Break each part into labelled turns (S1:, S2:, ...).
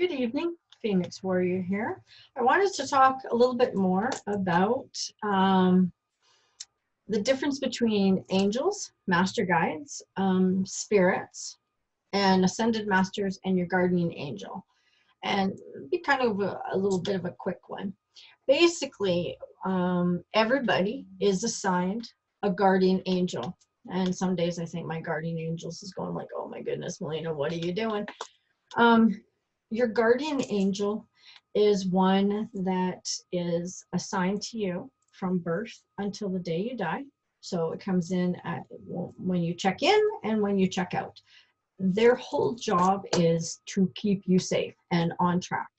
S1: Good evening, Phoenix Warrior here. I wanted to talk a little bit more about the difference between angels, master guides, spirits, and ascended masters, and your guardian angel. And be kind of a little bit of a quick one. Basically, everybody is assigned a guardian angel. And some days I think my guardian angels is going like, oh my goodness, Melina, what are you doing? Your guardian angel is one that is assigned to you from birth until the day you die. So it comes in at when you check in and when you check out. Their whole job is to keep you safe and on track.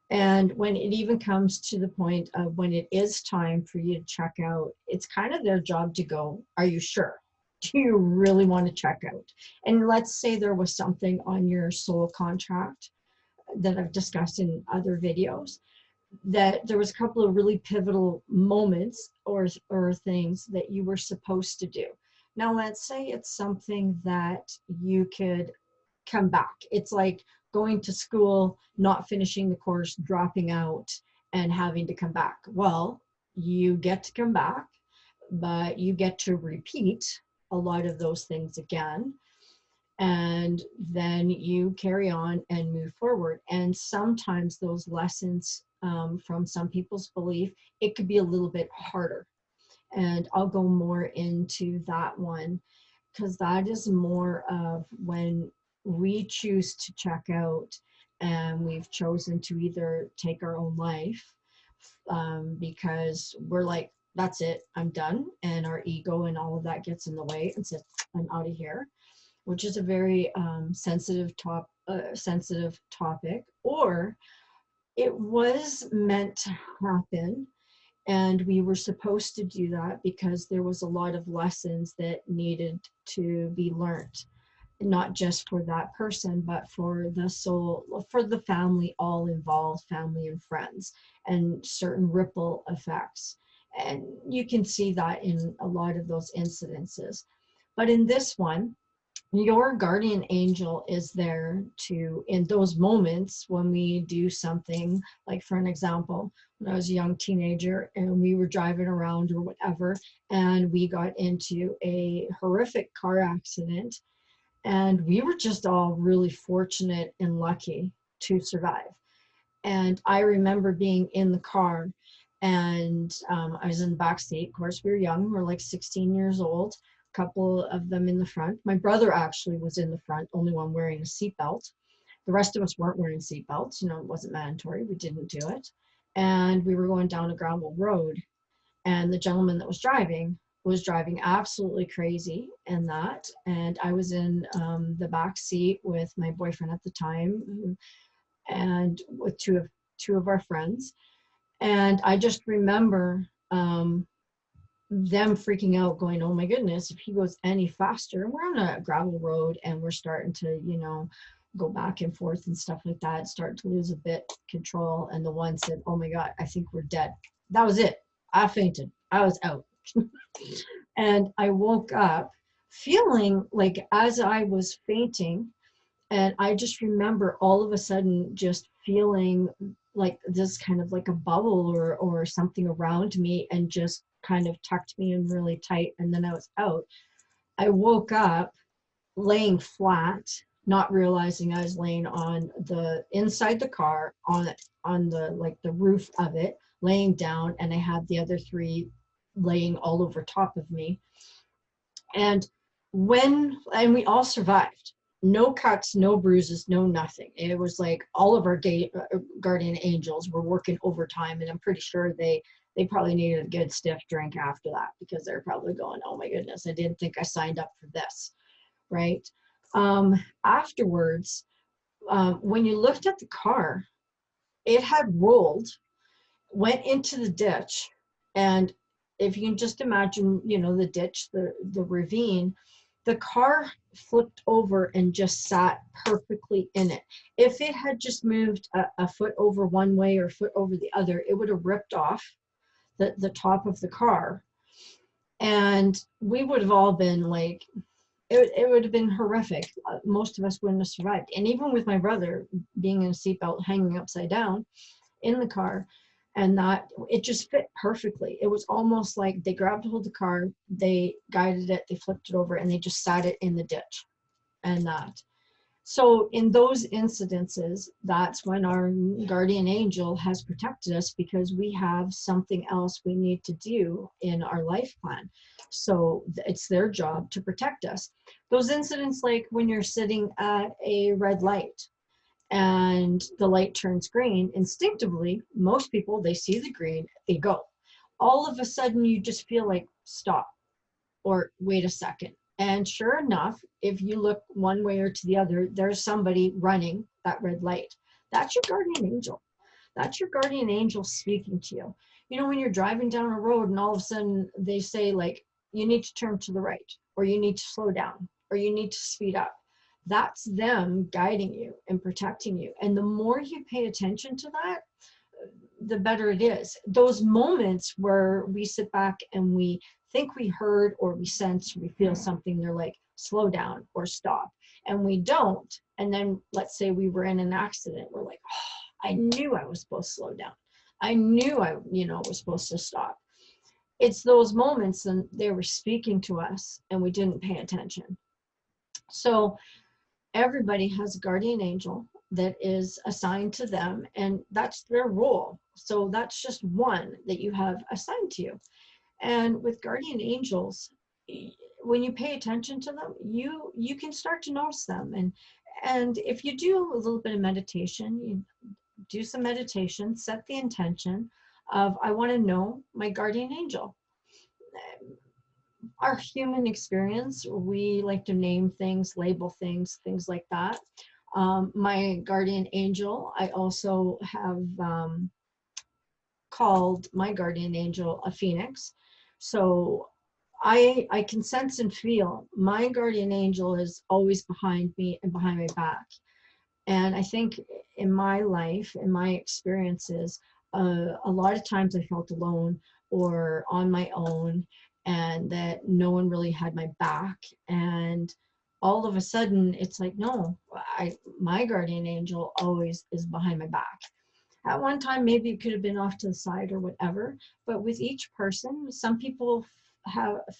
S1: And when it even comes to the point of when it is time for you to check out, it's kind of their job to go, are you sure? Do you really want to check out? And let's say there was something on your soul contract that I've discussed in other videos, that there was a couple of really pivotal moments or things that you were supposed to do. Now, let's say it's something that you could come back. It's like going to school, not finishing the course, dropping out, and having to come back. Well, you get to come back, but you get to repeat a lot of those things again. And then you carry on and move forward. And sometimes those lessons, from some people's belief, it could be a little bit harder. And I'll go more into that one, because that is more of when we choose to check out and we've chosen to either take our own life, because we're like, that's it, I'm done. And our ego and all of that gets in the way and says, I'm out of here, which is a very sensitive topic, or it was meant to happen and we were supposed to do that because there was a lot of lessons that needed to be learned, not just for that person, but for the soul, for the family, all involved, family and friends, and certain ripple effects. And you can see that in a lot of those incidences. But in this one, your guardian angel is there to, in those moments when we do something, like for an example, when I was a young teenager and we were driving around or whatever, and we got into a horrific car accident, and we were just all really fortunate and lucky to survive. And I remember being in the car, and I was in the back seat. Of course, we were young, we were like 16 years old. Couple of them in the front. My brother actually was in the front, only one wearing a seatbelt. The rest of us weren't wearing seatbelts. You know, it wasn't mandatory. We didn't do it. And we were going down a gravel road. And the gentleman that was driving absolutely crazy in that. And I was in the back seat with my boyfriend at the time, and with two of our friends. And I just remember them freaking out, going, oh my goodness, if he goes any faster. And we're on a gravel road and we're starting to, you know, go back and forth and stuff like that, start to lose a bit control. And the one said, oh my God, I think we're dead. That was it. I fainted. I was out. And I woke up feeling like, as I was fainting, and I just remember all of a sudden just feeling like this kind of like a bubble or something around me, and just kind of tucked me in really tight. And then I was out. I woke up laying flat, not realizing I was laying on the inside the car, on the like the roof of it, laying down, and I had the other three laying all over top of me. And we all survived. No cuts, no bruises, no nothing. It was like all of our guardian angels were working overtime, and I'm pretty sure they probably needed a good stiff drink after that, because they're probably going, oh my goodness, I didn't think I signed up for this, right? Afterwards, when you looked at the car, it had rolled, went into the ditch, and if you can just imagine, you know, the ditch, the ravine, the car flipped over and just sat perfectly in it. If it had just moved a foot over one way or a foot over the other, it would have ripped off the top of the car. And we would have all been like, it would have been horrific. Most of us wouldn't have survived. And even with my brother being in a seatbelt hanging upside down in the car, and that it just fit perfectly. It was almost like they grabbed hold of the car, they guided it, they flipped it over, and they just sat it in the ditch. And that. So in those incidences, that's when our guardian angel has protected us, because we have something else we need to do in our life plan. So it's their job to protect us. Those incidents, like when you're sitting at a red light and the light turns green, instinctively, most people, they see the green, they go. All of a sudden, you just feel like, stop, or wait a second. And sure enough, if you look one way or to the other, there's somebody running that red light. That's your guardian angel. That's your guardian angel speaking to you. You know, when you're driving down a road and all of a sudden they say, like, you need to turn to the right, or you need to slow down, or you need to speed up. That's them guiding you and protecting you. And the more you pay attention to that, the better it is. Those moments where we sit back and we think we heard or we sense, we feel something, they're like, slow down or stop. And we don't. And then let's say we were in an accident. We're like, oh, I knew I was supposed to slow down. I knew I, was supposed to stop. It's those moments, and they were speaking to us and we didn't pay attention. So everybody has a guardian angel that is assigned to them, and that's their role. So that's just one that you have assigned to you. And with guardian angels, when you pay attention to them, you can start to notice them. And if you do a little bit of meditation, you do some meditation, set the intention of, I want to know my guardian angel. Our human experience, we like to name things, label things, things like that. My guardian angel, I also have called my guardian angel a phoenix. So I can sense and feel my guardian angel is always behind me and behind my back. And I think in my life, in my experiences, a lot of times I felt alone or on my own, and that no one really had my back. And all of a sudden, it's like, no, my guardian angel always is behind my back. At one time, maybe it could have been off to the side or whatever, but with each person, some people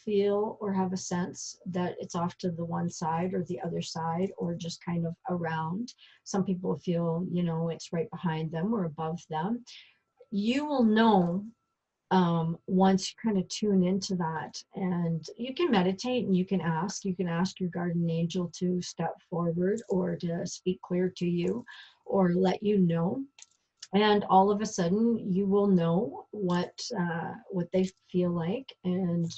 S1: feel or have a sense that it's off to the one side or the other side, or just kind of around. Some people feel, it's right behind them or above them. You will know once you kind of tune into that, and you can meditate and you can ask your guardian angel to step forward or to speak clear to you or let you know. And all of a sudden you will know what they feel like, and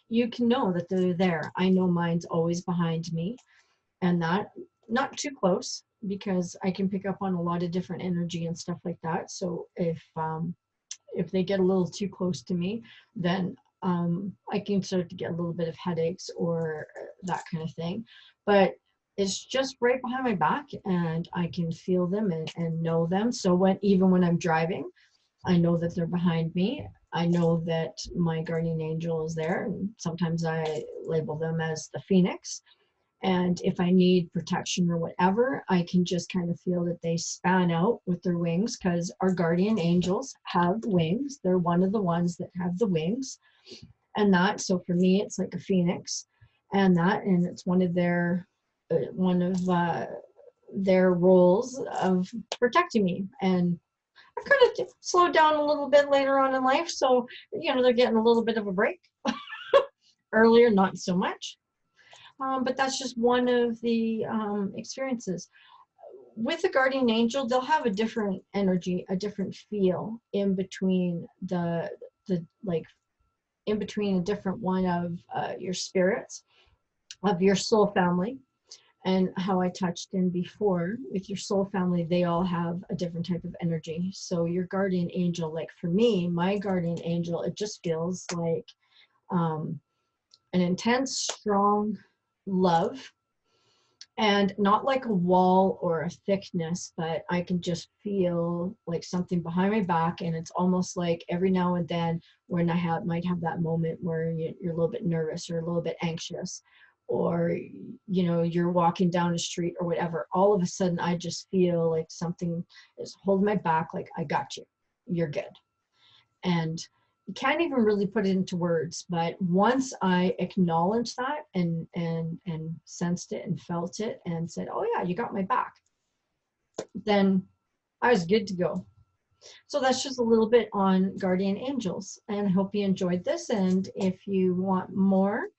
S1: you can know that they're there. I know mine's always behind me, and that not too close, because I can pick up on a lot of different energy and stuff like that. So if they get a little too close to me, then I can start to get a little bit of headaches or that kind of thing. But it's just right behind my back, and I can feel them and know them. So even when I'm driving, I know that they're behind me. I know that my guardian angel is there, and sometimes I label them as the phoenix. And if I need protection or whatever, I can just kind of feel that they span out with their wings, because our guardian angels have wings. They're one of the ones that have the wings. And so for me, it's like a phoenix, and it's one of their roles of protecting me. And I kind of slowed down a little bit later on in life, so they're getting a little bit of a break. Earlier, not so much. But that's just one of the experiences. With the guardian angel, they'll have a different energy, a different feel in between in between a different one of your spirits, of your soul family. And how I touched in before, with your soul family, they all have a different type of energy. So your guardian angel, like for me, my guardian angel, it just feels like an intense, strong love, and not like a wall or a thickness, but I can just feel like something behind my back. And it's almost like every now and then when I might have that moment where you're a little bit nervous or a little bit anxious, or, you know, you're walking down the street or whatever, all of a sudden I just feel like something is holding my back, like, I got you, you're good. And you can't even really put it into words, but once I acknowledged that and sensed it and felt it and said, oh yeah, you got my back, then I was good to go. So that's just a little bit on guardian angels, and I hope you enjoyed this. And if you want more,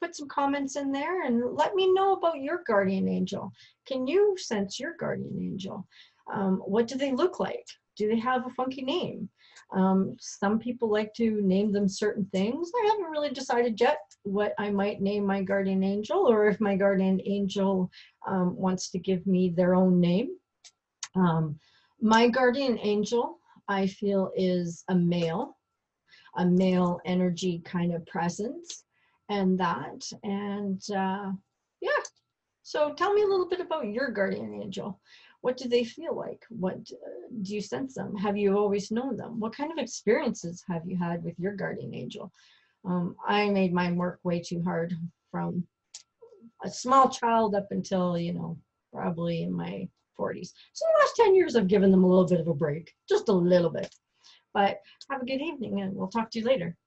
S1: put some comments in there and let me know about your guardian angel. Can you sense your guardian angel? What do they look like? Do they have a funky name? Some people like to name them certain things. I haven't really decided yet what I might name my guardian angel, or if my guardian angel wants to give me their own name. My guardian angel, I feel, is a male energy kind of presence, and that. And yeah, so tell me a little bit about your guardian angel. What do they feel like? What do you sense them? Have you always known them? What kind of experiences have you had with your guardian angel? I made mine work way too hard from a small child up until, you know, probably in my 40s. So the last 10 years, I've given them a little bit of a break, just a little bit. But have a good evening, and we'll talk to you later.